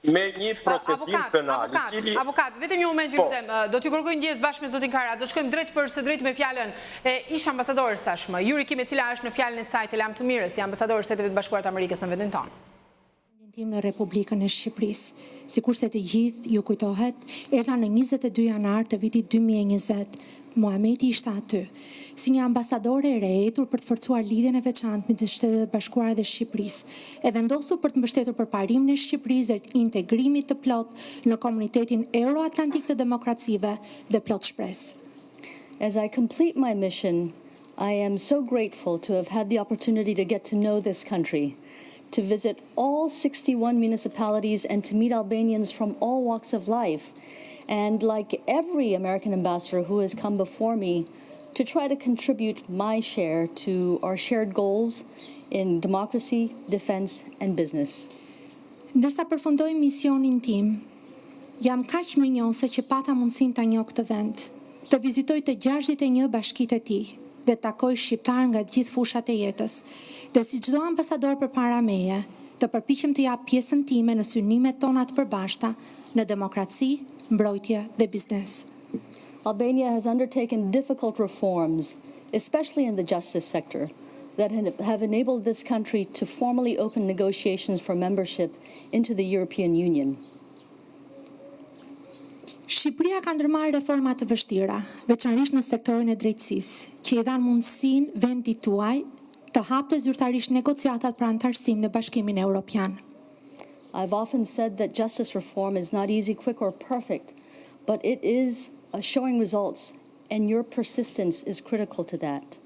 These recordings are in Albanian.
me një procedim penal. Avokat, vetëm një moment, lutem, do t'ju kërkoj ndjes bashkë me zotin Kara, do shkojmë drejt për së drejt me fjalën e ish ambasadores tashmë, Yuri Kim, e cila është në fjalën e saj të Lam të Mirës, si ambasador Shteteve të Bashkuara të Amerikës në vendin tonë. Në Republikën e Shqipërisë, sikurse të gjithë ju kujtohet, erdha në 22 janar të vitit 2020. Muhameti ishte aty, si një ambasadore e rehetur për të forcuar lidhjen e veçantë midis Shteteve të Bashkuara dhe Shqipërisë, e vendosur për të mbështetur përparimin e Shqipërisë drejt integrimit të plot në komunitetin euroatlantik të demokracive dhe plot shpresë. As I complete my mission, I am so grateful to have had the opportunity to get to know this country, to visit all 61 municipalities and to meet Albanians from all walks of life. And like every American ambassador who has come before me, to try to contribute my share to our shared goals in democracy, defense, and business. Ndërsa përfundoj misionin tim, jam kaq mirënjohëse që pata mundësinë ta njoh këtë vend, të vizitoj të 61 bashkitë e tij dhe takoj shqiptar nga të gjithë fushat e jetës, dhe si çdo ambasador përpara meje, të përpiqem të jap pjesën time në synimet tona të përbashkëta në demokraci, mbrojtje dhe biznes. Albania has undertaken difficult reforms, especially in the justice sector, that have enabled this country to formally open negotiations for membership into the European Union. Shqipëria ka ndërmarrë reforma të vështira, veçanërisht në sektorin e drejtësisë, që i dhanë mundësinë vendit tuaj të hapte zyrtarisht negociatat për antarësim në Bashkimin Evropian. I've often said that justice reform is not easy, quick, or perfect, but it is showing results, and your persistence is critical to that.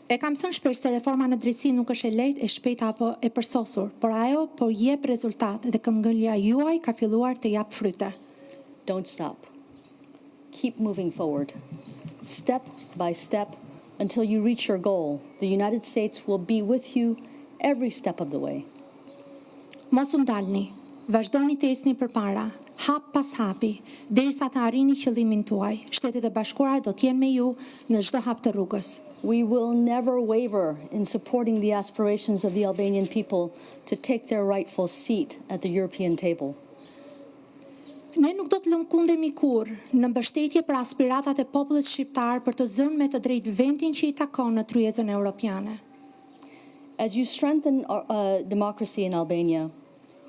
E kam thënë shpesh se reforma në drejtësi nuk është e lehtë, e shpejtë apo e përsosur, por ajo po jep rezultate dhe këmbgëlja juaj ka filluar të jap fryte. Don't stop. Keep moving forward. Step by step until you reach your goal. The United States will be with you every step of the way. Mos u ndalni, vazhdoni të ecni përpara, hap pas hapi, derisa të arrini qëllimin tuaj. Shtetet e Bashkuara do të jenë me ju në çdo hap të rrugës. We will never waver in supporting the aspirations of the Albanian people to take their rightful seat at the European table. Ne nuk do të lëmkundemi kurrë në mbështetje për aspiratat e popullit shqiptar për të zënë me të drejtë vendin që i takon në tryezën europiane. As you strengthen democracy in Albania,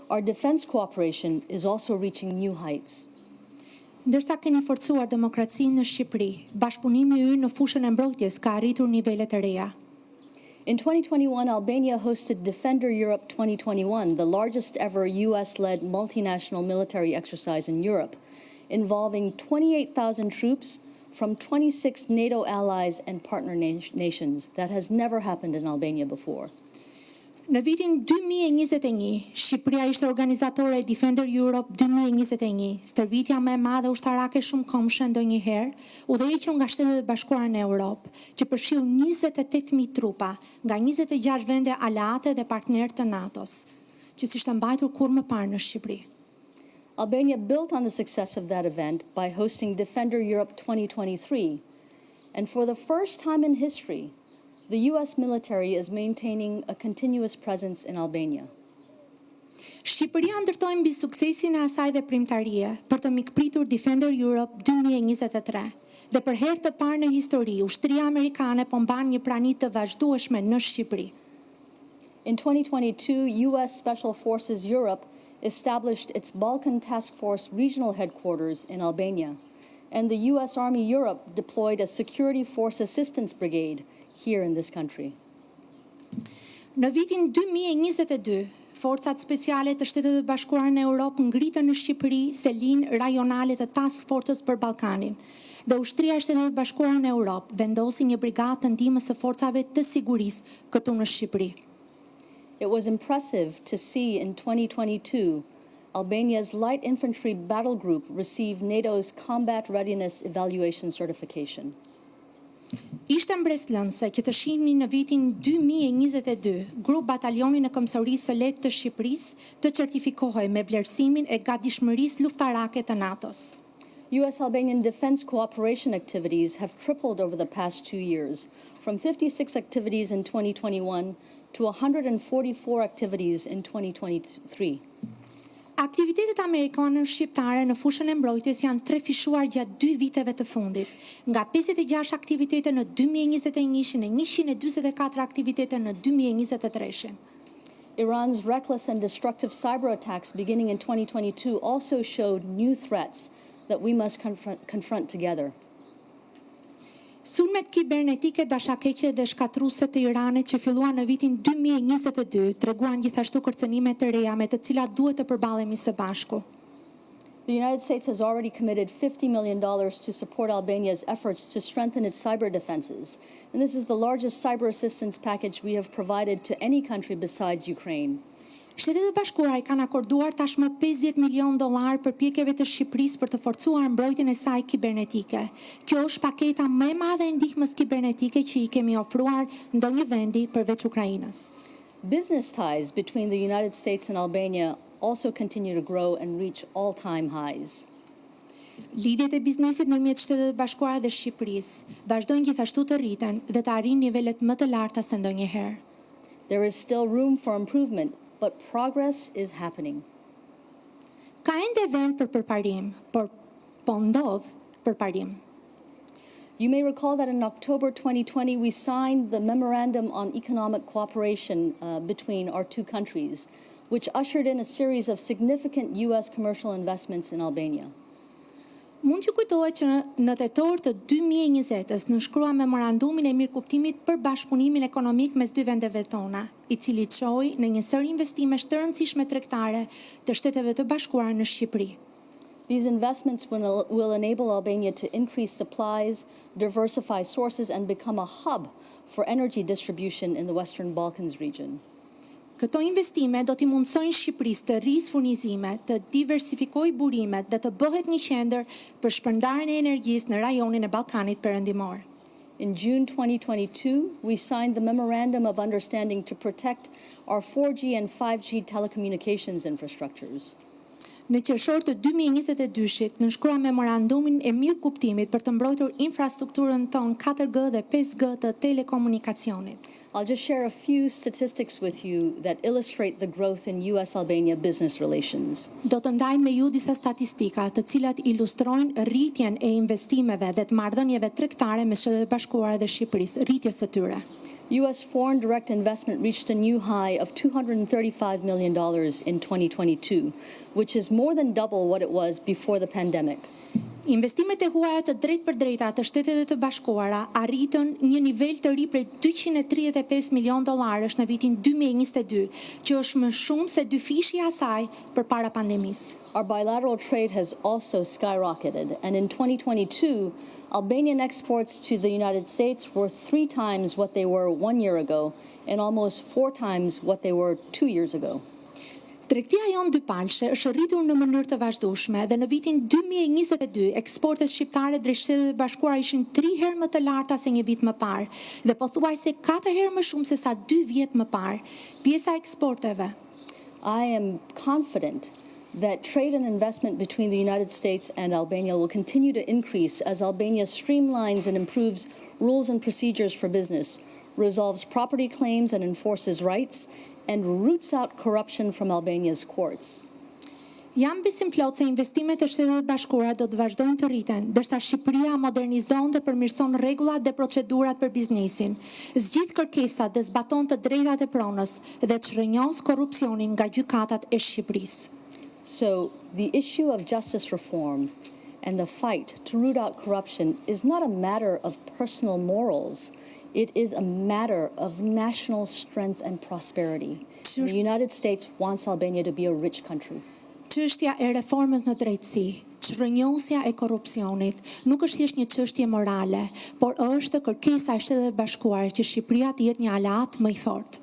our defense cooperation is also reaching new heights. Ndërsa keni forcuar demokracinë në Shqipëri, bashkëpunimi ynë në fushën e mbrojtjes ka arritur nivele të reja. In 2021, Albania hosted Defender Europe 2021, the largest ever US-led multinational military exercise in Europe, involving 28,000 troops from 26 NATO allies and partner nations. That has never happened in Albania before. Në vitin 2021, Shqipëria ishte organizatore e Defender Europe 2021, stërvitja më e madhe ushtarake shumëkohëshe ndonjëherë, udhëhequr nga Shtetet e Bashkuara në Europë, që përfshiu 28,000 trupa nga 26 vende aleate dhe partnerë të NATO-s, që s'ishte mbajtur kurrë më parë në Shqipëri. Albania built on the success of that event by hosting Defender Europe 2023, and for the first time in history, the US military is maintaining a continuous presence in Albania. Shqipëria ndërtoi mbi suksesin e asaj veprimtarie për të mikpritur Defender Europe 2023 dhe për herë të parë në histori ushtria amerikane po mban një prani të vazhdueshme në Shqipëri. In 2022, US Special Forces Europe established its Balkan Task Force regional headquarters in Albania, and the US Army Europe deployed a Security Force Assistance Brigade here in this country. Në vitin 2022, forcat speciale të Shtetet e Bashkuara në Europë ngritën në Shqipëri selin rajonale të Task Force për Ballkanin, dhe ushtria e Shtetet e Bashkuara në Europë vendosi një brigadë të ndihmës së forcave të sigurisë këtu në Shqipëri. It was impressive to see in 2022 Albania's Light Infantry Battle Group receive NATO's Combat Readiness Evaluation Certification. Ishte mbreslënse që të shihni në vitin 2022 grup batalionin e Komsorisë së Lehtë të Shqipërisë të certifikohej me vlerësimin e gatishmërisë luftarake të NATO-s. US-Albanian defense cooperation activities have tripled over the past 2 years, from 56 activities in 2021 to 144 activities in 2023. Aktivitetet amerikane shqiptare në fushën e mbrojtjes janë trefishuar gjatë 2 viteve të fundit, nga 56 aktivitete në 2021 e 144 aktivitete në 2023. Iran's reckless and destructive cyber attacks beginning in 2022 also showed new threats that we must confront together. Sulmet kibernetike dashakeqe dhe shkatruese të Iranit që filluan në vitin 2022 treguan gjithashtu kërcënime të reja me të cilat duhet të përballemi së bashku. The United States has already committed $50 million to support Albania's efforts to strengthen its cyber defenses, and this is the largest cyber assistance package we have provided to any country besides Ukraine. Shtetet e Bashkuara I kanë akorduar tashmë $50 milion përpjekjeve të Shqipërisë për të forcuar mbrojtjen e saj kibernetike. Kjo është paketa më e madhe e ndihmës kibernetike që I kemi ofruar ndonjë vendi përveç Ukrainës. Business ties between the United States and Albania also continue to grow and reach all-time highs. Lidhjet e biznesit ndërmjet Shtetet e Bashkuara dhe Shqipërisë vazhdojnë gjithashtu të rriten dhe të arrijnë nivelet më të larta se ndonjëherë. There is still room for improvement, but progress is happening. Ka ende vend për përparim, por po ndodh përparim. You may recall that in October 2020 we signed the Memorandum on Economic Cooperation between our two countries, which ushered in a series of significant U.S. commercial investments in Albania. Mund t'ju kujtohet që në tetor të 2020-s nënshkrua memorandumin e mirëkuptimit për bashkëpunimin ekonomik mes dy vendeve tona, I cili çoi në një sër investimesh të rëndësishme tregtare të Shteteve të Bashkuara në Shqipëri. These investments will enable Albania to increase supplies, diversify sources, and become a hub for energy distribution in the Western Balkans region. Këto investime do t'i mundësojnë Shqipërisë të rrisë furnizime, të diversifikojë burimet dhe të bëhet një qendër për shpërndarjen e energjisë në rajonin e Ballkanit Perëndimor. In June 2022, we signed the Memorandum of Understanding to protect our 4G and 5G telecommunications infrastructures. Në qershor të 2022-shit, nënshkrua memorandumin e mirëkuptimit për të mbrojtur infrastrukturën tonë 4G dhe 5G të telekomunikacionit. I'll just share a few statistics with you that illustrate the growth in U.S.-Albania business relations. Do të ndaj me ju disa statistika të cilat ilustrojnë rritjen e investimeve dhe të marrëdhënieve tregtare mes Shtetit Bashkuara dhe Shqipërisë, rritjes së tyre. U.S. foreign direct investment reached a new high of $235 million in 2022, which is more than double what it was before the pandemic. Investimet e huaja të drejt për drejta të Shteteve të Bashkuara arritën një nivel të ri prej $235 milion në vitin 2022, që është më shumë se dyfishja asaj përpara pandemisë. Our bilateral trade has also skyrocketed, and in 2022, Albanian exports to the United States were 3 times what they were 1 year ago, and almost 4 times what they were 2 years ago. Tregtia jonë dypalshe është rritur në mënyrë të vazhdueshme dhe në vitin 2022 eksportet shqiptare drejt Shteteve të Bashkuara ishin 3 herë më të larta se një vit më parë dhe pothuajse 4 herë më shumë se sa 2 vjet më parë. Pjesa e eksporteve. I am confident that trade and investment between the United States and Albania will continue to increase as Albania streamlines and improves rules and procedures for business, resolves property claims and enforces rights, and roots out corruption from Albania's courts. Jam besim plot se investimet e Shteteve të Bashkuara do të vazhdojnë të rriten, ndërsa Shqipëria modernizon dhe përmirëson rregullat dhe procedurat për biznesin, zgjidh kërkesat dhe zbaton të drejtat e pronës dhe çrrënjos korrupsionin nga gjykatat e Shqipërisë. So, the issue of justice reform and the fight to root out corruption is not a matter of personal morals. It is a matter of national strength and prosperity. The United States wants Albania to be a rich country. Çështja e reformës në drejtësi, çrrënjosja e korrupsionit, nuk është thjesht një çështje morale, por është kërkesa e Shteteve të Bashkuara që Shqipëria të jetë një aleat më I fortë.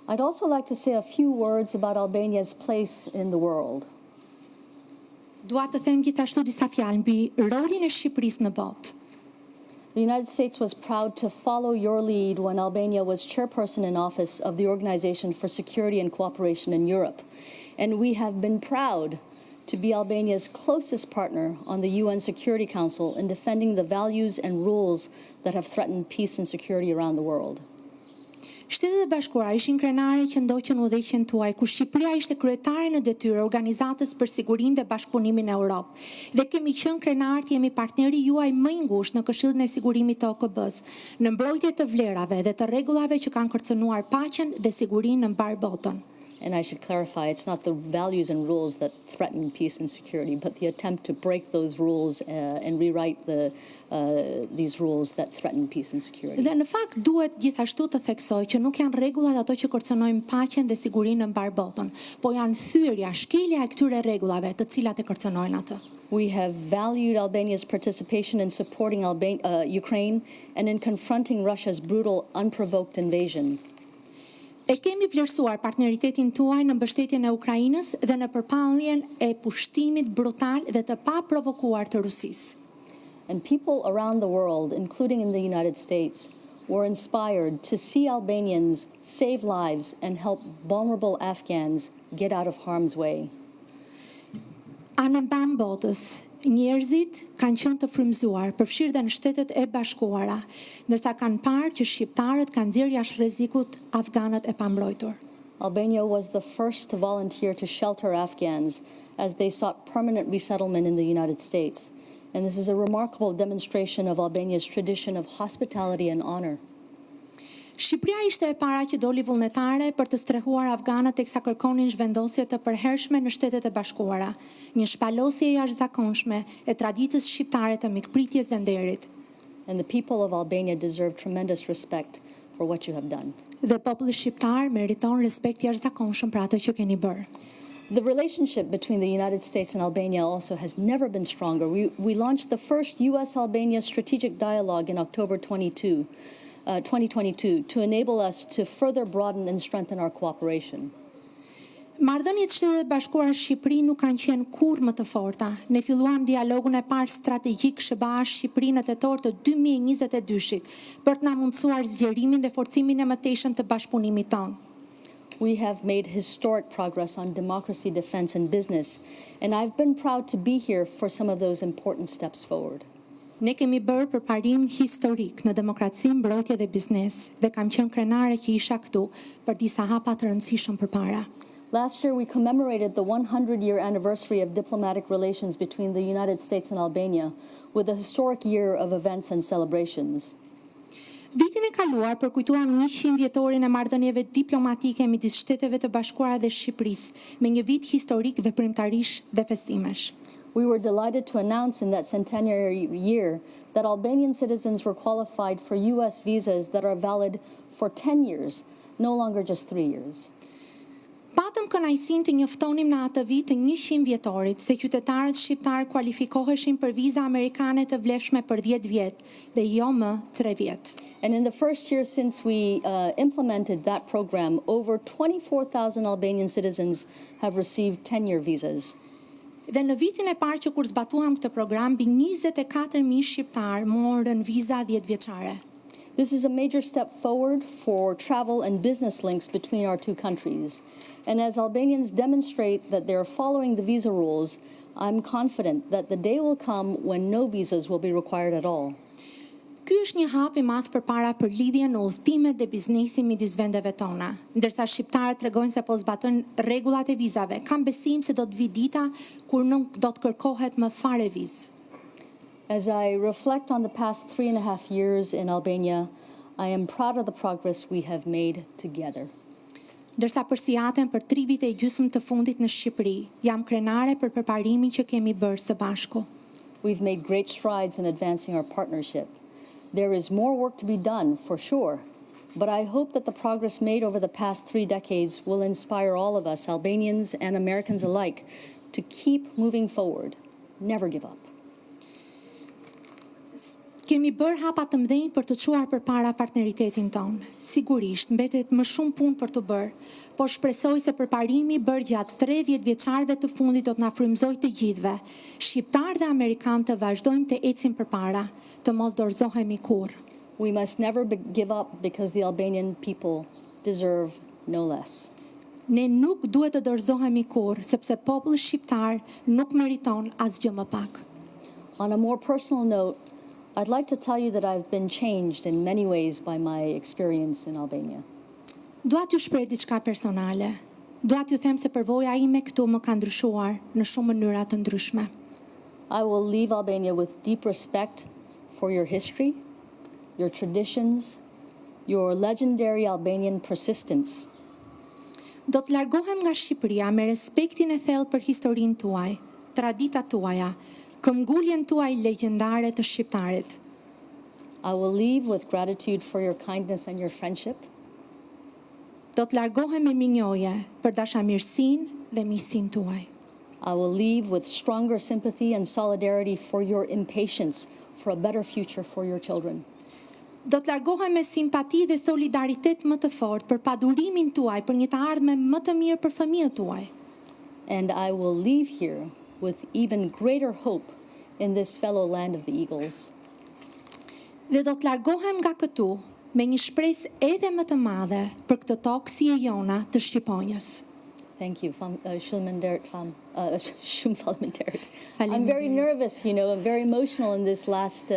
I'd also like to say a few words about Albania's place in the world. Dua të them gjithashtu disa fjalë mbi rolin e Shqipërisë në botë. The United States was proud to follow your lead when Albania was chairperson in office of the Organization for Security and Cooperation in Europe. And we have been proud to be Albania's closest partner on the UN Security Council in defending the values and rules that have threatened peace and security around the world. Shtetet e Bashkuara ishin krenare që ndoqën udhëheqjen tuaj, kur Shqipëria ishte kryetare në detyrë Organizatës për Sigurinë dhe Bashkëpunimin në Europë. Dhe kemi qenë krenar të jemi partneri juaj më i ngushtë në Këshillin e Sigurimit të OKB-s, në mbrojtje të vlerave dhe të rregullave që kanë kërcënuar paqen dhe sigurinë në mbar botën. And I should clarify, it's not the values and rules that threaten peace and security, but the attempt to break those rules and rewrite these rules that threaten peace and security. Dhe në fakt duhet gjithashtu të theksoj që nuk janë rregullat ato që kërcënojnë paqen dhe sigurinë në mbar botën, po janë thyrja, shkelja e këtyre rregullave të cilat e kërcënojnë atë. We have valued Albania's participation in supporting Ukraine and in confronting Russia's brutal, unprovoked invasion. E kemi vlerësuar partneritetin tuaj në mbështetjen e Ukrainës dhe në përpalljen e pushtimit brutal dhe të paprovokuar të Rusisë. And people around the world, including in the United States, were inspired to see Albanians save lives and help vulnerable Afghans get out of harm's way. Anë mban botës, njerëzit kanë qenë të frymëzuar, përfshirë dhe në Shtetet e Bashkuara, ndërsa kanë parë që shqiptarët kanë nxjerrë jashtë rrezikut afganët e pambrojtur. Albania was the first to volunteer to shelter Afghans as they sought permanent resettlement in the United States. And this is a remarkable demonstration of Albania's tradition of hospitality and honor. Shqipëria ishte e para që doli vullnetare për të strehuar afganët teksa kërkonin zhvendosje të përhershme në Shtetet e Bashkuara, një shpalosje e jashtëzakonshme e traditës shqiptare të mikpritjes dhe nderit. And the people of Albania deserve tremendous respect for what you have done. Dhe populli shqiptar meriton respekt jashtëzakonshëm për atë që keni bërë. The relationship between the United States and Albania also has never been stronger. We launched the first U.S.-Albania strategic dialogue in October 2022 to enable us to further broaden and strengthen our cooperation. Marrëdhëniet Shtetet e Bashkuara Shqipëri nuk kanë qenë kurrë më të forta. Ne filluam dialogun e parë strategjik SBA-Shqipëri në tetor të 2022-shit për të na mundësuar zgjerimin dhe forcimin e mëtejshëm të bashkëpunimit tonë. We have made historic progress on democracy, defense, and business, and I've been proud to be here for some of those important steps forward. Ne kemi bërë përparim historik në demokraci, mbrojtje dhe biznes, dhe kam qenë krenare që isha këtu për disa hapa të rëndësishëm përpara. Last year, we commemorated the 100-year anniversary of diplomatic relations between the United States and Albania with a historic year of events and celebrations. Vitin e kaluar përkujtuam 100 vjetorin e marrëdhënieve diplomatike midis Shteteve të Bashkuara dhe Shqipërisë, me një vit historik veprimtarish dhe festimesh. We were delighted to announce in that centenary year that Albanian citizens were qualified for U.S. visas that are valid for 10 years, no longer just 3 years. Patëm kënaqësinë të njoftonim në atë vit të 100 vjetorit se qytetarët shqiptar kualifikoheshin për viza amerikane të vlefshme për 10 vjet dhe jo më 3 vjet. And in the first year since we implemented that program, over 24,000 Albanian citizens have received 10-year visas. Dhe në vitin e parë që kur zbatuam këtë program, mbi 24,000 shqiptar morën viza 10 vjeçare. This is a major step forward for travel and business links between our two countries. And as Albanians demonstrate that they are following the visa rules, I'm confident that the day will come when no visas will be required at all. Ky është një hap i madh përpara për lidhjen në udhëtimet dhe biznesin midis vendeve tona. Ndërsa shqiptarët tregojnë se po zbatojnë rregullat e vizave, kam besim se do të vi dita kur nuk do të kërkohet më fare vizë. As I reflect on the past 3.5 years in Albania, I am proud of the progress we have made together. Ndërsa përsijaten për 3 vite e gjysmë të fundit në Shqipëri, jam krenare për përparimin që kemi bërë së bashku. We've made great strides in advancing our partnership. There is more work to be done, for sure, but I hope that the progress made over the past 3 decades will inspire all of us, Albanians and Americans alike, to keep moving forward, never give up. Kemi bërë hapa të mëdhenj për të çuar përpara partneritetin tonë. Sigurisht, mbetet më shumë punë për të bërë, por shpresoj se përparimi bërë gjatë 30 vjeçarëve të fundit do të na frymëzojë të gjithëve, shqiptar dhe amerikan, të vazhdojmë të ecim përpara, të mos dorëzohemi kurrë. We must never give up because the Albanian people deserve no less. Ne nuk duhet të dorëzohemi kurrë, sepse populli shqiptar nuk meriton asgjë më pak. On a more personal note, I'd like to tell you that I've been changed in many ways by my experience in Albania. Dua t'ju shpreh diçka personale. Dua t'ju them se përvoja ime këtu më ka ndryshuar në shumë mënyra të ndryshme. I will leave Albania with deep respect for your history, your traditions, your legendary Albanian persistence. Do të largohem nga Shqipëria me respektin e thellë për historinë tuaj, traditat tuaja, këmbguljen tuaj legjendare të shqiptarit. I will leave with gratitude for your kindness and your friendship. Do të largohem me minjoje për dashamirësinë dhe miqësinë tuaj. I will leave with stronger sympathy and solidarity for your impatience for a better future for your children. Do të largohem me simpati dhe solidaritet më të fortë për padurimin tuaj për një të ardhme më të mirë për fëmijët tuaj. And I will leave here with even greater hope in this fellow land of the eagles. Dhe do të largohem nga këtu me një shpresë edhe më të madhe për këtë tokë si e jona të Shqiponjës. Thank you. Shumë faleminderit. I'm very nervous, I'm very emotional in this last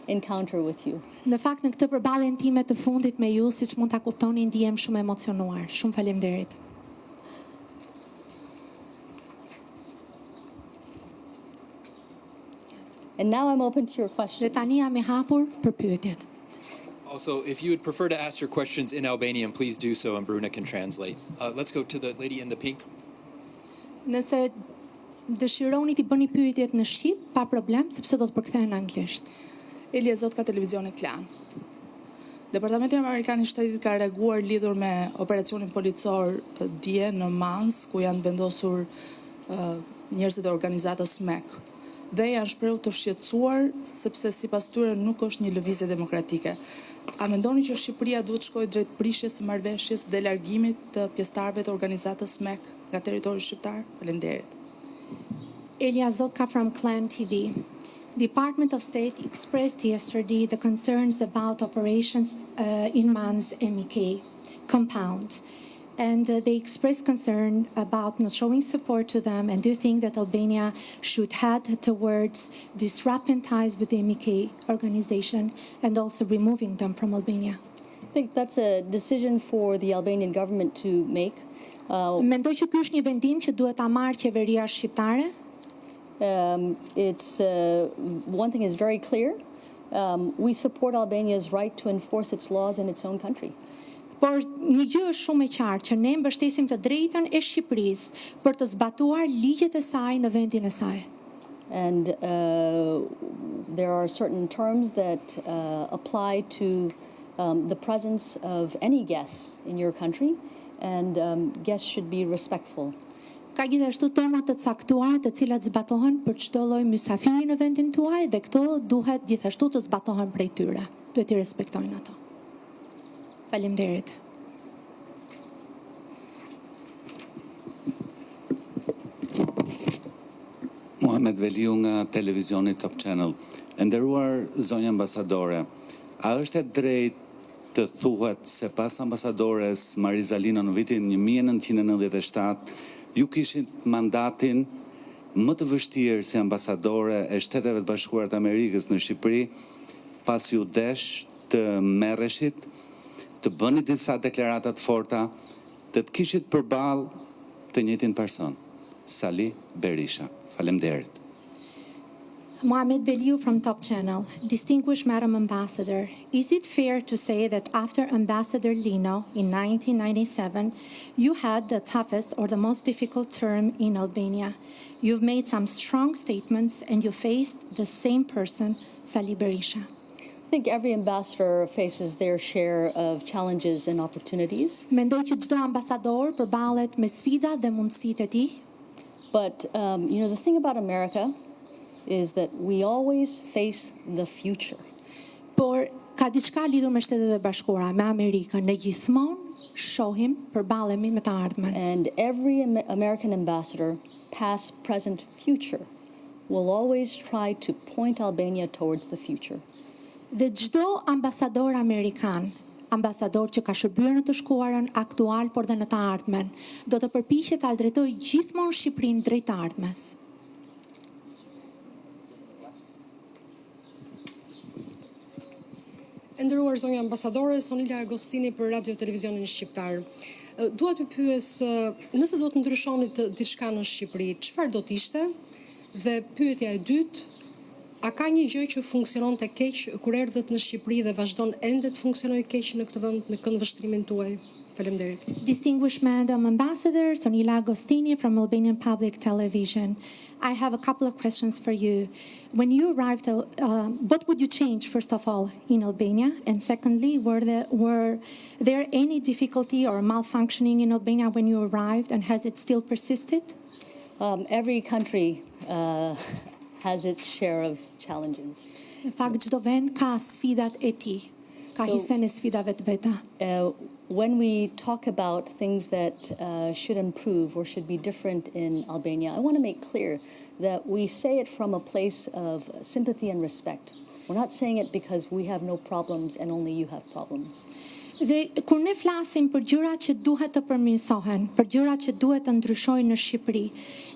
encounter with you. Në fakt në këtë përballjen time të fundit me ju, siç mund ta kuptoni, ndihem shumë emocionuar. Shumë faleminderit. And now I'm open to your questions. Dhe tani jam I hapur për pyetjet. Also, if you would prefer to ask your questions in Albanian, please do so, and Bruna can translate. Let's go to the lady in the pink. Nëse dëshironi t'i bëni pyetjet në shqip, pa problem, sepse do të përkthehen në anglisht. Elja Zot ka televizion e klan. Departamenti Amerikan I Shtetit ka reaguar lidhur me operacionin policor dje në Mans, ku janë vendosur njerëzit e organizatës MEK. Dhe janë shprehur të shqetësuar sepse sipas tyre nuk është një lëvizje demokratike. A mendoni që Shqipëria duhet shkojë drejt prishjes së marrëveshjes dhe largimit të pjesëtarëve të organizatës MEK nga territori shqiptar? Faleminderit. Elja Zotka from Clan TV. Department of State expressed yesterday the concerns about operations in Mans MEK compound. And they expressed concern about not showing support to them. And do you think that Albania should head towards disrupting ties with the MEK organization and also removing them from Albania? I think that's a decision for the Albanian government to make. Mendoj që ky është një vendim që duhet ta marrë qeveria shqiptare. One thing is very clear. We support Albania's right to enforce its laws in its own country. Por një gjë është shumë e qartë që ne mbështesim të drejtën e Shqipërisë për të zbatuar ligjet e saj në vendin e saj. And there are certain terms that apply to the presence of any guests in your country, and guests should be respectful. Ka gjithashtu tema të caktuara të cilat zbatohen për çdo lloj mysafiri në vendin tuaj dhe këto duhet gjithashtu të zbatohen prej tyre. Duhet I respektojnë ato. Faleminderit. Muhamet Veliu nga televizioni Top Channel. E nderuar zonja ambasadore, a është e drejtë të thuhet se pas ambasadores Marizalino në vitin 1997 ju kishit mandatin më të vështirë si ambasadore e Shteteve të Bashkuara të Amerikës në Shqipëri, pas ju desh të merreshit, të bëni disa deklaratat forta, të kishit përballë të njëjtin person, Sali Berisha. Faleminderit. Mohamed Beliu from Top Channel. Distinguished Madam Ambassador, is it fair to say that after Ambassador Lino in 1997, you had the toughest or the most difficult term in Albania? You've made some strong statements and you faced the same person, Sali Berisha. I think every ambassador faces their share of challenges and opportunities. Mendoj që çdo ambasador përballet me sfida dhe mundësitë e tij. But the thing about America is that we always face the future. Por ka diçka lidhur me Shtetet e Bashkuara, me Amerikën, ne gjithmonë shohim, përballemi me të ardhmen. And every American ambassador, past, present, future, will always try to point Albania towards the future. Dhe çdo ambasador amerikan, ambasador që ka shërbyer në të shkuarën, aktual por dhe në të ardhmen, do të përpiqet ta drejtojë gjithmonë Shqipërinë drejt të ardhmes. Nderuar zonja ambasadore, Sonila Agostini për Radio Televizionin Shqiptar. Dua t'ju pyes, nëse do të ndryshonit diçka në Shqipëri, çfarë do të ishte? Dhe pyetja e dytë, a ka një gjë që funksionon të keq kur erdhët në Shqipëri dhe vazhdon ende të funksionojë keq në këtë vend në këndvështrimin tuaj? Faleminderit. Distinguished Madam Ambassador, Sonila Agostini from Albanian Public Television. I have a couple of questions for you. When you arrived, what would you change, first of all, in Albania? And secondly, were there any difficulty or malfunctioning in Albania when you arrived, and has it still persisted? Every country has its share of challenges. Në fakt, çdo vend ka sfidat e tij, ka hisen e sfidave të veta. When we talk about things that should improve or should be different in Albania, I want to make clear that we say it from a place of sympathy and respect. We're not saying it because we have no problems and only you have problems. Dhe kur ne flasim për gjërat që duhet të përmirësohen, për gjërat që duhet të ndryshojnë në Shqipëri,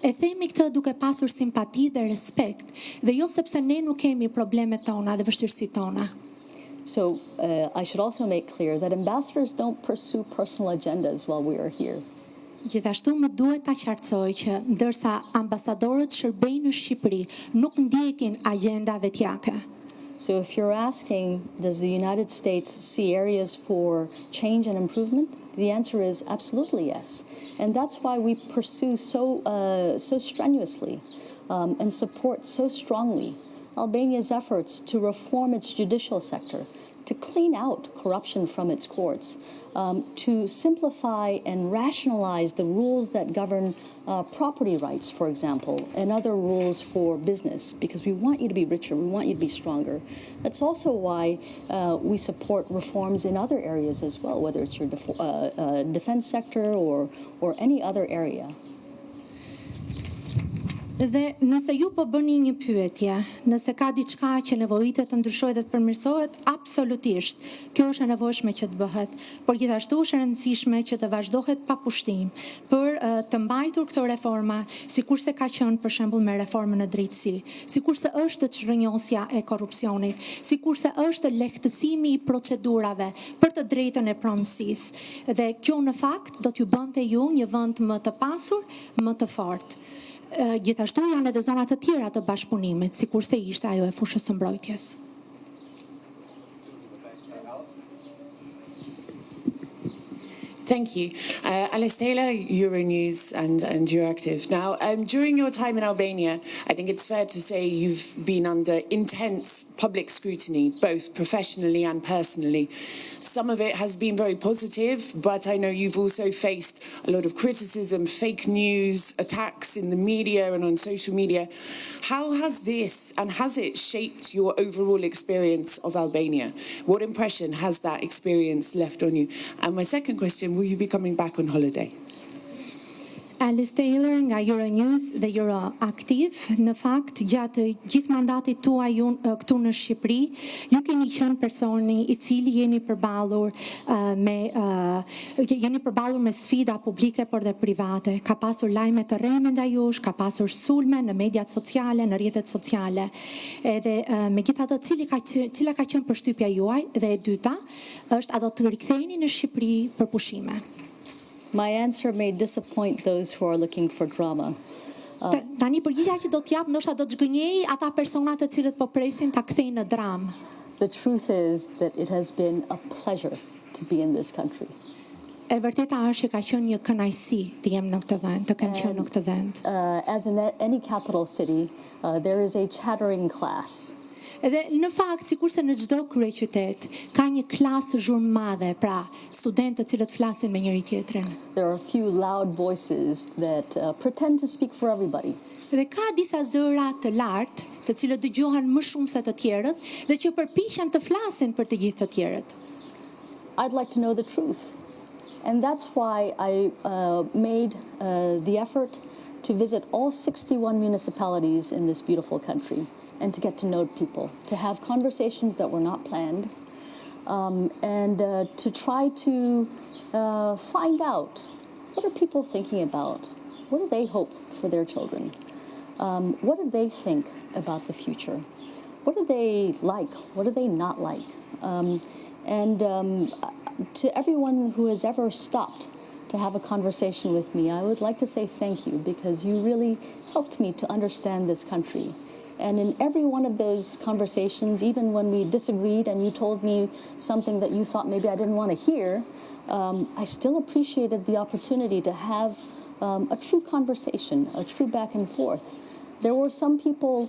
e themi këtë duke pasur simpati dhe respekt, dhe jo sepse ne nuk kemi problemet tona dhe vështirësitë tona. So I should also make clear that ambassadors don't pursue personal agendas while we are here. Gjithashtu më duhet ta qartësoj që ndërsa ambasadorët shërbejnë në Shqipëri, nuk ndjekin agenda vetjake. So if you're asking, does the United States see areas for change and improvement? The answer is absolutely yes. And that's why we pursue so strenuously and support so strongly Albania's efforts to reform its judicial sector, to clean out corruption from its courts, to simplify and rationalize the rules that govern property rights, for example, and other rules for business, because we want you to be richer, we want you to be stronger. That's also why we support reforms in other areas as well, whether it's your defense sector or any other area. Dhe nëse ju po bëni një pyetje, nëse ka diçka që nevojitet të ndryshojë dhe të përmirësohet, absolutisht, kjo është e nevojshme që të bëhet, por gjithashtu është e rëndësishme që të vazhdohet pa pushtim për të mbajtur këto reforma, sikurse ka qenë për shembull me reformën e drejtësi, sikurse është çrrënjosja e korrupsionit, sikurse është lehtësimi i procedurave për të drejtën e pronësisë. Dhe kjo në fakt do t'ju bënte ju një vend më të pasur, më të fortë. Gjithashtu janë edhe zona të tjera të bashkëpunimit, sikurse ishte ajo e fushës së mbrojtjes. Thank you. Alice Taylor, Euronews and Euractiv. Now, during your time in Albania, I think it's fair to say you've been under intense public scrutiny, both professionally and personally. Some of it has been very positive, but I know you've also faced a lot of criticism, fake news, attacks in the media and on social media. How has this, and has it shaped your overall experience of Albania? What impression has that experience left on you? And my second question, will you be coming back on holiday? Alice Taylor nga Euronews dhe Euroactiv, në fakt gjatë gjithë mandatit tuaj këtu në Shqipëri, ju keni qenë personi i cili jeni përballur me sfida publike por dhe private. Ka pasur lajme të rreme ndaj jush, ka pasur sulme në mediat sociale, në rrjetet sociale. Edhe megjithatë, cila ka qenë përshtypja juaj? Dhe e dyta është, a do të riktheheni në Shqipëri për pushime? My answer may disappoint those who are looking for drama. Tani përgjigja që do t'jap ndoshta do të zgënjej ata persona të cilët po presin ta kthejnë në dramë. The truth is that it has been a pleasure to be in this country. E vërteta është që ka qenë një kënaqësi të jem në këtë vend, të kem qenë në këtë vend. As in any capital city, there is a chattering class. Edhe në fakt, sikurse në çdo kryeqytet, ka një klasë zhurmëmadhe, pra studentë të cilët flasin me njëri tjetrin. There are a few loud voices that pretend to speak for everybody. Dhe ka disa zëra të lartë, të cilët dëgjohen më shumë se të tjerët, dhe që përpiqen të flasin për të gjithë të tjerët. I'd like to know the truth. And that's why I made the effort to visit all 61 municipalities in this beautiful country. And to get to know people, to have conversations that were not planned, and to try to find out, what are people thinking about? What do they hope for their children? What do they think about the future? what do they like? What do they not like? To everyone who has ever stopped to have a conversation with me, I would like to say thank you, because you really helped me to understand this country. And in every one of those conversations, even when we disagreed and you told me something that you thought maybe I didn't want to hear, I still appreciated the opportunity to have a true conversation, a true back and forth. There were some people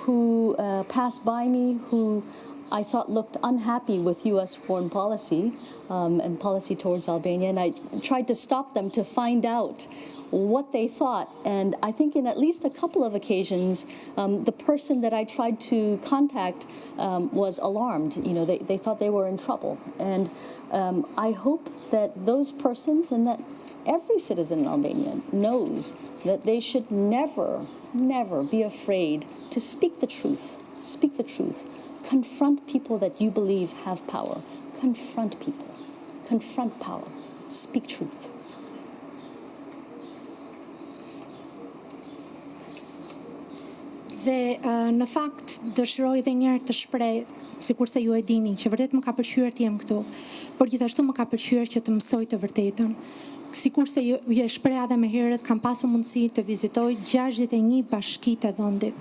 who passed by me who I thought looked unhappy with U.S. foreign policy and policy towards Albania, and I tried to stop them to find out what they thought. And I think in at least a couple of occasions, the person that I tried to contact was alarmed. You know, they thought they were in trouble. And I hope that those persons, and that every citizen in Albania knows that they should never, never be afraid to speak the truth. Speak the truth. Confront people that you believe have power. Confront people. Confront power. Speak truth. Dhe në fakt dëshiroj edhe një herë të shpreh, sikurse ju e dini, që vërtet më ka pëlqyer të jem këtu, por gjithashtu më ka pëlqyer që të mësoj të vërtetën. Sikurse ju e shpreha edhe më herët, kam pasur mundësi të vizitoj 61 bashki të vendit.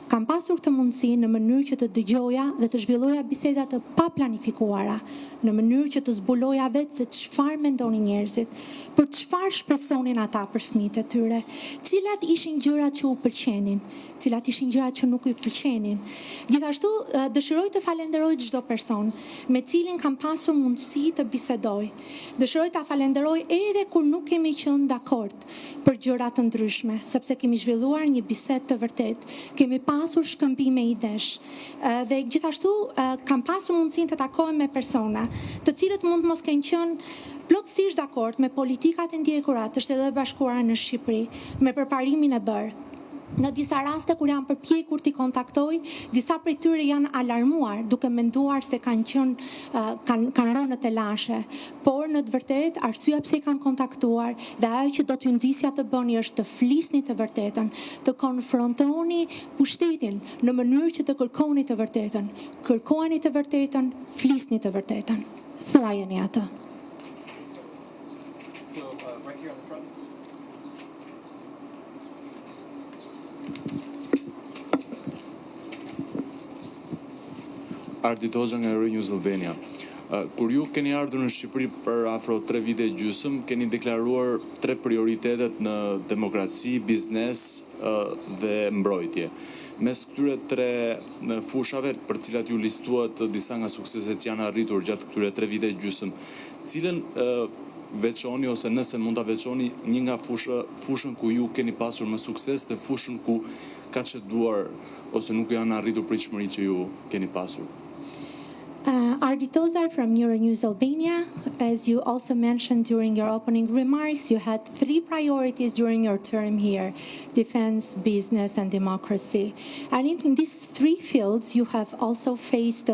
Kam pasur këtë mundësi në mënyrë që të dëgjoja dhe të zhvilloja biseda të paplanifikuara, në mënyrë që të zbuloja vetë se çfarë mendonin njerëzit, për çfarë shpresonin ata për fëmijët e tyre, cilat ishin gjërat që u pëlqenin, cilat ishin gjërat që nuk i pëlqenin. Gjithashtu dëshiroj të falenderoj çdo person me cilin kam pasur mundësi të bisedoj. Dëshiroj ta falenderoj edhe kur nuk kemi qenë dakord për gjëra të ndryshme, sepse kemi zhvilluar një bisedë të vërtetë, kemi pasur shkëmbime idesh. Dhe gjithashtu kam pasur mundësinë të takohem me persona të cilët mund mos kenë qenë plotësisht dakord me politikat e ndjekura të Shtetit Bashkuara në Shqipëri, me përparimin e bërë. Në disa raste kur janë përpjekur t'i kontaktoj, disa prej tyre janë alarmuar, duke menduar se kanë rënë në telashe, por në të vërtetë arsyeja pse i kanë kontaktuar dhe ajo që do t'ju nxisja të bëni është të flisni të vërtetën, të konfrontoni pushtetin në mënyrë që të kërkoni të vërtetën. Kërkojeni të vërtetën, flisni të vërtetën. Thuajeni atë. Ardit Hoxha nga Euronews Albania. Kur ju keni ardhur në Shqipëri për afro 3 vite e gjysmë, keni deklaruar 3 prioritetet në demokraci, biznes dhe mbrojtje. Mes këtyre 3 fushave për cilat ju listuat disa nga sukseset që janë arritur gjatë këtyre 3 vite e gjysmë, cilën veçoni ose nëse mund ta veçoni një nga fushën ku ju keni pasur më sukses dhe fushën ku ka çeduar ose nuk janë arritur pritshmëritë që ju keni pasur? Arditozar from Euronews Albania, as you also mentioned during your opening remarks, you had 3 priorities during your term here: defense, business, and democracy. And in these 3 fields, you have also faced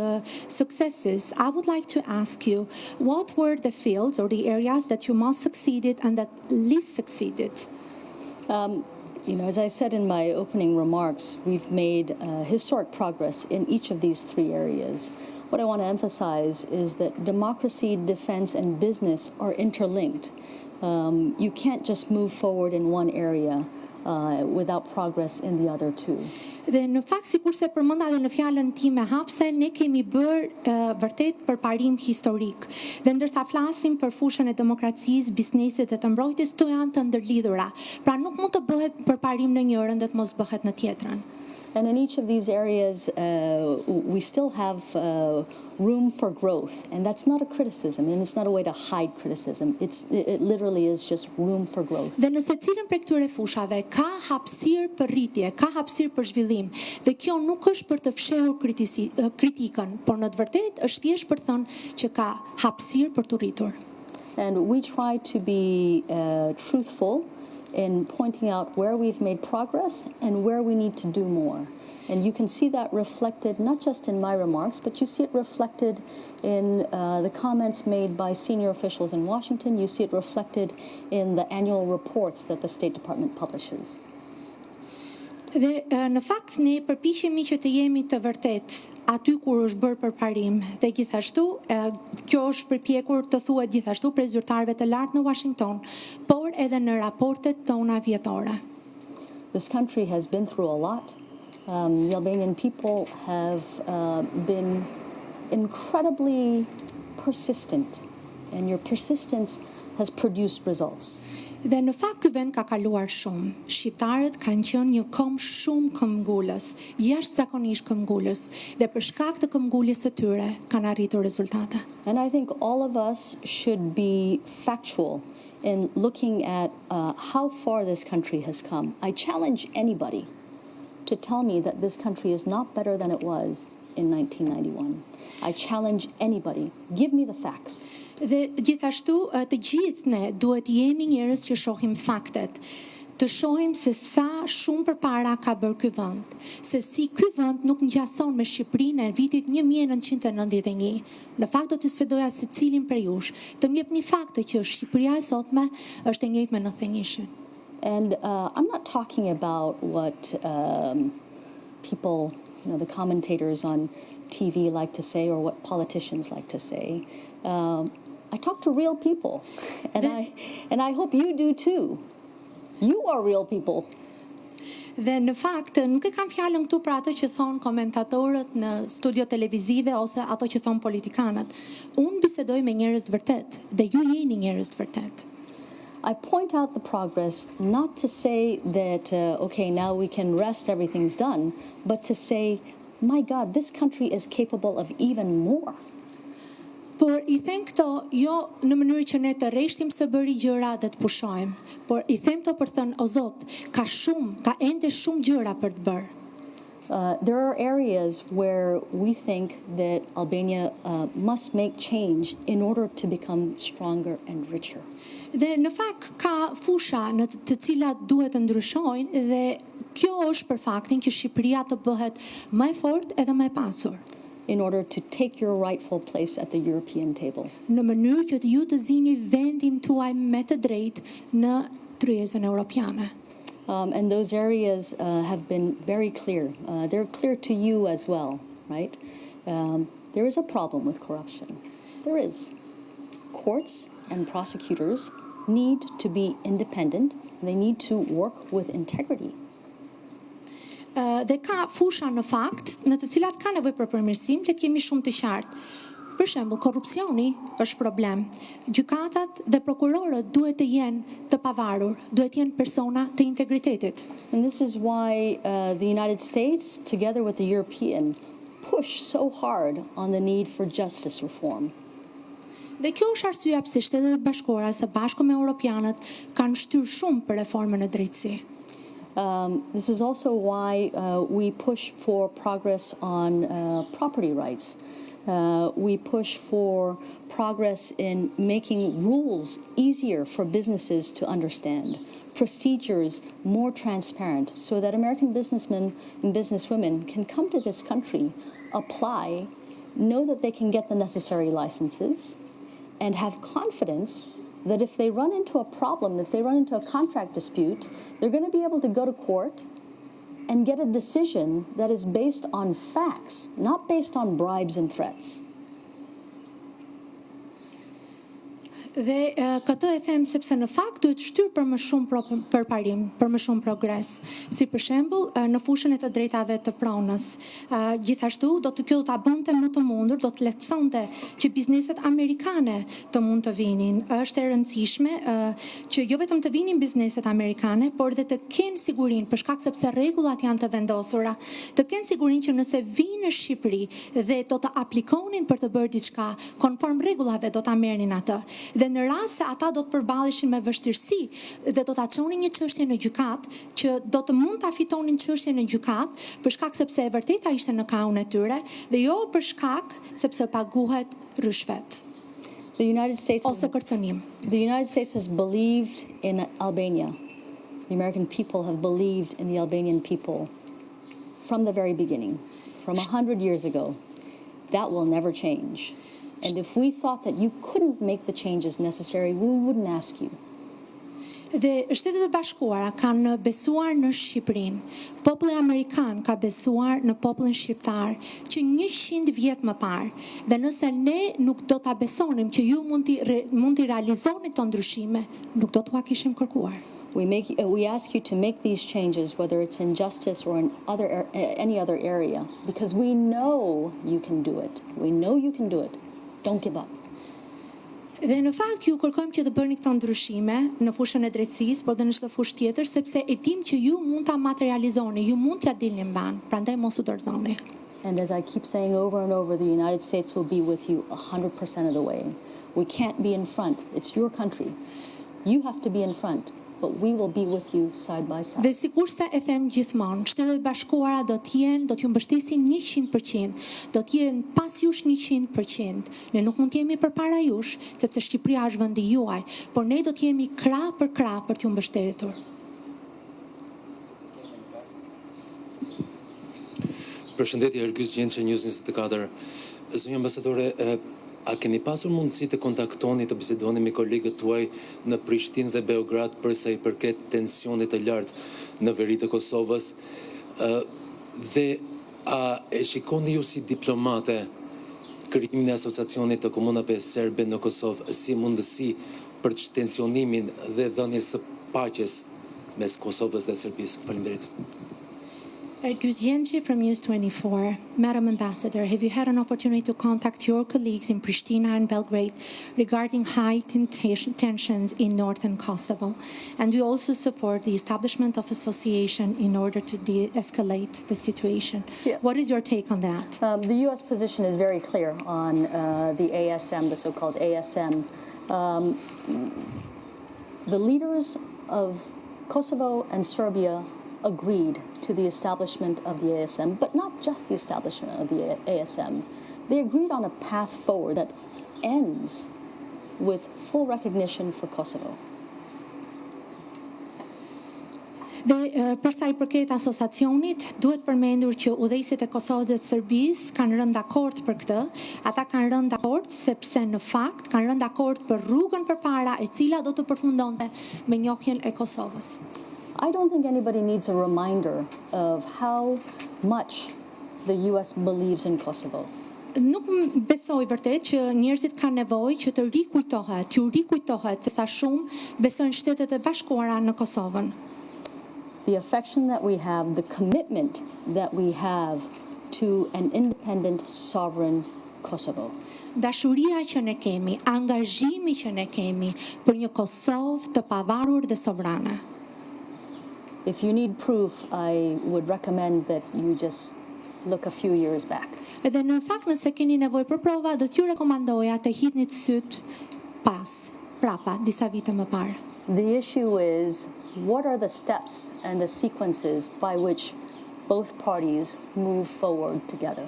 successes. I would like to ask you, what were the fields or the areas that you most succeeded and that least succeeded? You know, as I said in my opening remarks, we've made historic progress in each of these 3 areas. What I want to emphasize is that democracy, defense, and business are interlinked. You can't just move forward in one area without progress in the other 2. Dhe në fakt, sikurse përmenda edhe në fjalën time hapse, ne kemi bërë vërtet përparim historik. Dhe ndërsa flasim për fushën e demokracisë, biznesit dhe të mbrojtjes, to janë të ndërlidhura. Pra nuk mund të bëhet përparim në njërin dhe të mos bëhet në tjetrën. And in each of these areas, we still have room for growth. And that's not a criticism, and it's not a way to hide criticism. It literally is just room for growth. Dhe në secilin prej këtyre fushave ka hapësirë për rritje, ka hapësirë për zhvillim. Dhe kjo nuk është për të fshehur kritikën, por në të vërtetë është thjesht për të thënë që ka hapësirë për të rritur. And we try to be truthful in pointing out where we've made progress and where we need to do more. And you can see that reflected not just in my remarks, but you see it reflected in the comments made by senior officials in Washington. You see it reflected in the annual reports that the State Department publishes. Dhe në fakt ne përpiqemi që të jemi të vërtet aty kur është bërë përparim dhe gjithashtu kjo është përpjekur të thuhet gjithashtu prej zyrtarëve të lartë në Washington, por edhe në raportet tona vjetore. This country has been through a lot. The Albanian people have been incredibly persistent, and your persistence has produced results. Dhe në fakt ky vend ka kaluar shumë. Shqiptarët kanë qenë një kombë shumë këmbgulës, jashtëzakonisht këmbgulës, dhe për shkak të këmbguljes së tyre kanë arritur rezultate. And I think all of us should be factual in looking at how far this country has come. I challenge anybody to tell me that this country is not better than it was in 1991. I challenge anybody. Give me the facts. Dhe gjithashtu të gjithë ne duhet jemi njerëz që shohim faktet, të shohim se sa shumë përpara ka bërë ky vend, se si ky vend nuk ngjason me Shqipërinë e vitit 1991. Në fakt do t'ju sfidoja secilin prej jush të më jepni fakte që Shqipëria e sotme është e njëjtë me 91-shin. And I'm not talking about what people, the commentators on TV like to say or what politicians like to say. I talk to real people, and I hope you do too. You are real people. Dhe në fakt nuk e kam fjalën këtu për ato që thon komentatorët në studio televizive ose ato që thon politikanët. Unë bisedoj me njerëz të vërtet dhe ju jeni njerëz të vërtet. I point out the progress not to say that okay, now we can rest, everything's done, but to say, my God, this country is capable of even more. Por I them këto jo në mënyrë që ne të rreshtim së bëri gjëra dhe të pushojmë, por I them këto për thënë, o Zot, ka ende shumë gjëra për të bërë. There are areas where we think that Albania must make change in order to become stronger and richer. Dhe në fakt ka fusha në të cilat duhet të ndryshojnë dhe kjo është për faktin që Shqipëria të bëhet më e fortë edhe më e pasur. In order to take your rightful place at the European table. Në mënyrë që ju të zini vendin tuaj me të drejtë në tryezën europiane. And those areas have been very clear. They're clear to you as well, right? There is a problem with corruption. There is. Courts and prosecutors need to be independent. They need to work with integrity. Dhe ka fusha në fakt në të cilat ka nevojë për përmirësim, le të jemi shumë të qartë. Për shembull, korrupsioni është problem. Gjykatat dhe prokurorët duhet të jenë të pavarur, duhet të jenë persona të integritetit. And this is why the United States, together with the European, push so hard on the need for justice reform. Dhe kjo është arsyeja pse Shtetet e Bashkuara së bashku me europianët kanë shtyrë shumë për reformën e drejtësisë. This is also why we push for progress on property rights. We push for progress in making rules easier for businesses to understand, procedures more transparent, so that American businessmen and businesswomen can come to this country, apply, know that they can get the necessary licenses, and have confidence that if they run into a problem, if they run into a contract dispute, they're going to be able to go to court and get a decision that is based on facts, not based on bribes and threats. Dhe këtë e them sepse në fakt duhet shtyrë për më shumë përparim, për më shumë progres, si për shembull në fushën e të drejtave të pronës. Gjithashtu do të kjo ta bënte më të mundur, do të lehtësonte që bizneset amerikane të mund të vinin. Është e rëndësishme që jo vetëm të vinin bizneset amerikane, por dhe të kenë sigurinë, për shkak sepse rregullat janë të vendosura, të kenë sigurinë që nëse vinë në Shqipëri dhe do të aplikonin për të bërë diçka konform rregullave, do ta merrnin atë. Dhe në rast se ata do të përballeshin me vështirësi dhe do ta çonin një çështje në gjykat, që do të mund ta fitonin çështjen në gjykat për shkak sepse e vërteta ishte në kahun e tyre dhe jo për shkak sepse paguhet rishvet. The United States ose kërcënim. The United States has believed in Albania. The American people have believed in the Albanian people from the very beginning, from 100 years ago. That will never change. And if we thought that you couldn't make the changes necessary, we wouldn't ask you. Dhe Shtetet e Bashkuara kanë besuar në Shqipërinë. Populli amerikan ka besuar në popullin shqiptar që 100 vjet më parë. Dhe nëse ne nuk do ta besonim që ju mund t'i realizoni këto ndryshime, nuk do t'ua kishim kërkuar. We ask you to make these changes, whether it's in justice or in any other area, because we know you can do it. We know you can do it. Don't give up. Dhe në fakt ju kërkojmë që të bëni këto ndryshime në fushën e drejtësisë, por edhe në çdo fushë tjetër, sepse e dim që ju mund ta materializoni, ju mund t'ja dilni mban, prandaj mos u dorëzoni. And as I keep saying over and over, the United States will be with you 100% of the way. We can't be in front. It's your country. You have to be in front, but we will be with you side by side. Dhe sikurse e them gjithmonë, Shtetet e Bashkuara do t'ju mbështesin 100%, do t'jenë pas jush 100%. Ne nuk mund t'jemi përpara jush, sepse Shqipëria është vendi juaj, por ne do t'jemi krah për t'ju mbështetur. Përshëndetje, Ergjys Gjençe, News 24. Zonja ambasadore, a keni pasur mundësi të kontaktoni, të bisedoni me kolegët tuaj në Prishtinë dhe Beograd për sa i përket tensionit të lartë në veri të Kosovës? Dhe a e shikoni ju si diplomate krijimin e asociacionit të komunave serbe në Kosovë si mundësi për tensionimin dhe dhënies së paqes mes Kosovës dhe Serbisë? Faleminderit. Ergjys Gjençe from News 24. Madam Ambassador, have you had an opportunity to contact your colleagues in Pristina and Belgrade regarding heightened tensions in northern Kosovo? And we also support the establishment of association in order to de-escalate the situation. Yeah. What is your take on that? The U.S. position is very clear on the ASM, the so-called ASM. The leaders of Kosovo and Serbia agreed to the establishment of the ASM, but not just the establishment of the ASM. They agreed on a path forward that ends with full recognition for Kosovo. Dhe për sa i përket asociacionit, duhet përmendur që udhëheqësit e Kosovës dhe Serbisë kanë rënë dakord për këtë. Ata kanë rënë dakord sepse në fakt kanë rënë dakord për rrugën përpara e cila do të përfundonte me njohjen e Kosovës. I don't think anybody needs a reminder of how much the U.S. believes in Kosovo. Nuk besoj vërtet që njerëzit kanë nevojë që të rikujtohet se sa shumë besojnë Shtetet e Bashkuara në Kosovën. The affection that we have, the commitment that we have to an independent, sovereign Kosovo. Dashuria që ne kemi, angazhimi që ne kemi për një Kosovë të pavarur dhe sovrane. If you need proof, I would recommend that you just look a few years back. Edhe në fakt nëse keni nevojë për prova, do t'ju rekomandoja të hidhni syt prapa disa vite më parë. The issue is what are the steps and the sequences by which both parties move forward together.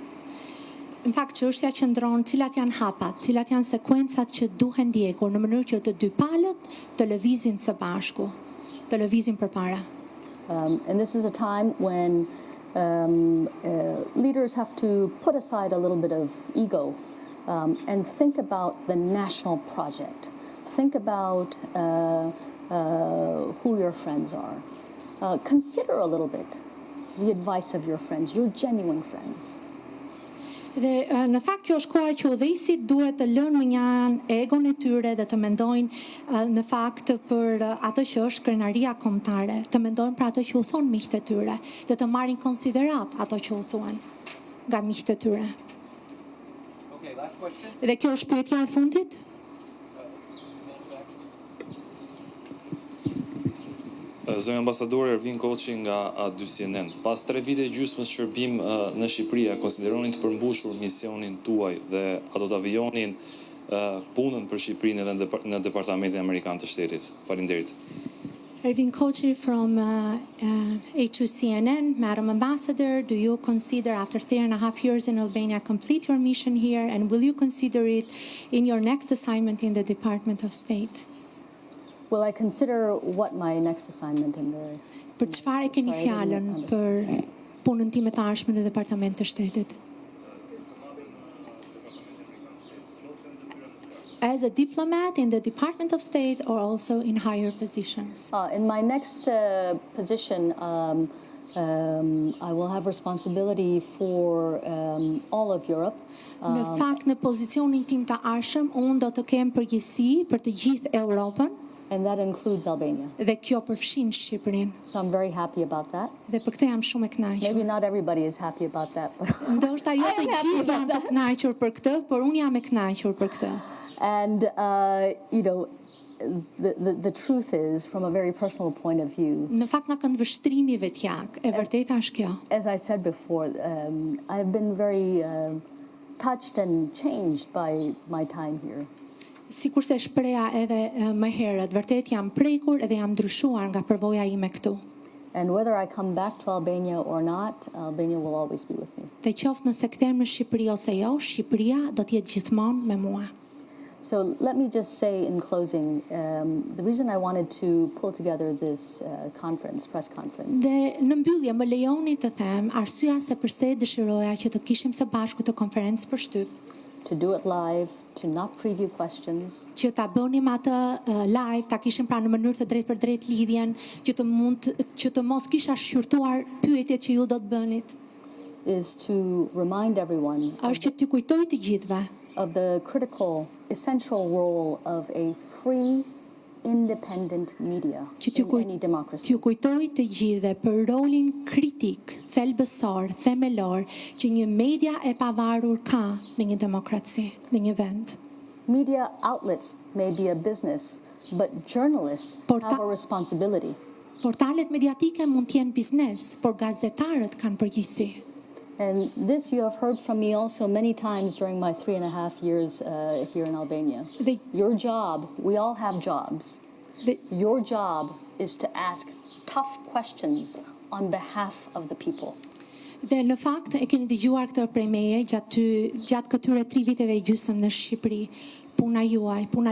Në fakt çështja qëndron cilat janë hapat, cilat janë sekuencat që duhen ndjekur në mënyrë që të dy palët të lëvizin së bashku, të lëvizin përpara. And this is a time when leaders have to put aside a little bit of ego and think about the national project. Think about who your friends are. Consider a little bit the advice of your friends, your genuine friends. Dhe në fakt kjo është koha që udhëheqësit duhet të lënë më një anë egon e tyre dhe të mendojnë në fakt për atë që është krenaria kombëtare, të mendojnë për atë që u thon miqtë e tyre, dhe të marrin konsiderat ato që u thuan nga miqtë e tyre. Okay, last question. Dhe kjo është pyetja e fundit? Zonja ambasadore Ervin Koçi nga A2CNN. Pas 3 vite gjysmës shërbim në Shqipëri, a konsideroni të përmbushur misionin tuaj dhe a do të avijonin punën për Shqipërinë edhe në Departamentin Amerikan të Shtetit? Faleminderit. Ervin Koçi from A2CNN. Madam Ambassador, do you consider after 3.5 years in Albania complete your mission here, and will you consider it in your next assignment in the Department of State? Will I consider what my next assignment in the... Për çfarë keni fjalën për punën time të ardhshme në Departament të Shtetit? as a diplomat in the Department of State or also in higher positions? In my next position, I will have responsibility for all of Europe. Në fakt, në pozicionin tim të ardhshëm, unë do të kem përgjegjësi për të gjithë Europën. And that includes Albania. Dhe kjo përfshin Shqipërinë. So I'm very happy about that. Dhe për këtë jam shumë e kënaqur. Maybe not everybody is happy about that, but ndoshta jo të gjithë janë të kënaqur për këtë, por unë jam e kënaqur për këtë. And you know, the truth is, from a very personal point of view, në fakt nga këndvështrimi vetjak, e vërteta është kjo. As I said before, I've been very touched and changed by my time here. Sikur se shpreha edhe më herët, vërtet jam prekur edhe jam ndryshuar nga përvoja ime këtu. And whether I come back to Albania or not, Albania will always be with me. Dhe qoftë nëse kthehem në Shqipëri ose jo, Shqipëria do të jetë gjithmonë me mua. So let me just say in closing, the reason I wanted to pull together this press conference. Dhe në mbyllje më lejoni të them arsyeja se pse dëshiroja që të kishim së bashku të konferencë për shtyp. To do it live, to not preview questions. Që ta bënim atë live, ta kishim pra në mënyrë të drejtë për drejtë lidhjen, që të mos kisha shqyrtuar pyetjet që ju do të bënit. Is to remind everyone. Është që t'ju kujtoj të gjithëve. Of the critical, essential role of a free, independent media in any democracy. T'ju kujtoj të gjithëve për rolin kritik, thelbësor, themelor që një media e pavarur ka në një demokraci, në një vend. Media outlets may be a business, but journalists have a responsibility. Portalet mediatike mund të jenë biznes, por gazetarët kanë përgjegjësi. And this you have heard from me also many times during my 3.5 years here in Albania. Your job, we all have jobs. Your job is to ask tough questions on behalf of the people. Dhe në fakt e keni dëgjuar këtë prej meje gjatë këtyre 3 viteve e gjysmë në Shqipëri. Puna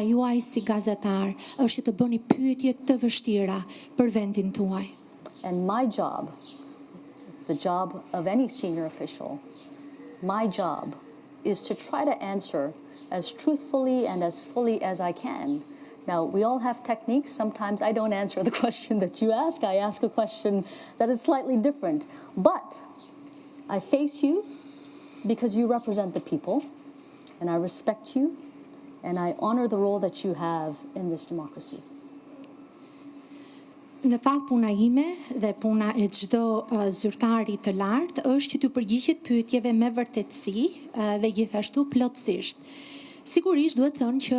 juaj si gazetar është që të bëni pyetje të vështira për vendin tuaj. And my job, the job of any senior official, my job is to try to answer as truthfully and as fully as I can. Now, we all have techniques. Sometimes I don't answer the question that you ask. I ask a question that is slightly different. But I face you because you represent the people, and I respect you, and I honor the role that you have in this democracy. Në fakt puna ime dhe puna e çdo zyrtari të lartë është që të përgjigjet pyetjeve me vërtetësi dhe gjithashtu plotësisht. Sigurisht duhet thënë që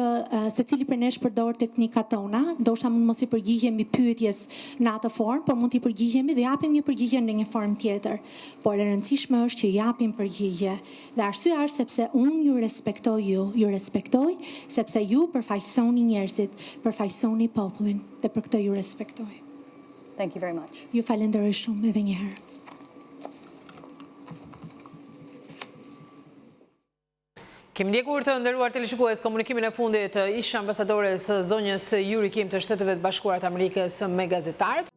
secili prej nesh përdor teknikat tona, ndoshta mund mos I përgjigjemi pyetjes në atë formë, por mund t'i përgjigjemi dhe japim një përgjigje në një formë tjetër. Por e rëndësishme është që japim përgjigje. Dhe arsyeja është sepse unë ju respektoj sepse ju përfaqësoni njerëzit, përfaqësoni popullin dhe për këtë ju respektoj. Thank you very much. Ju falenderoj shumë edhe një herë. Kemi ndjekur të nderuar teleshikues komunikimin e fundit të ish ambasadores zonjës Yuri Kim të Shteteve të Bashkuara të Amerikës me gazetarët.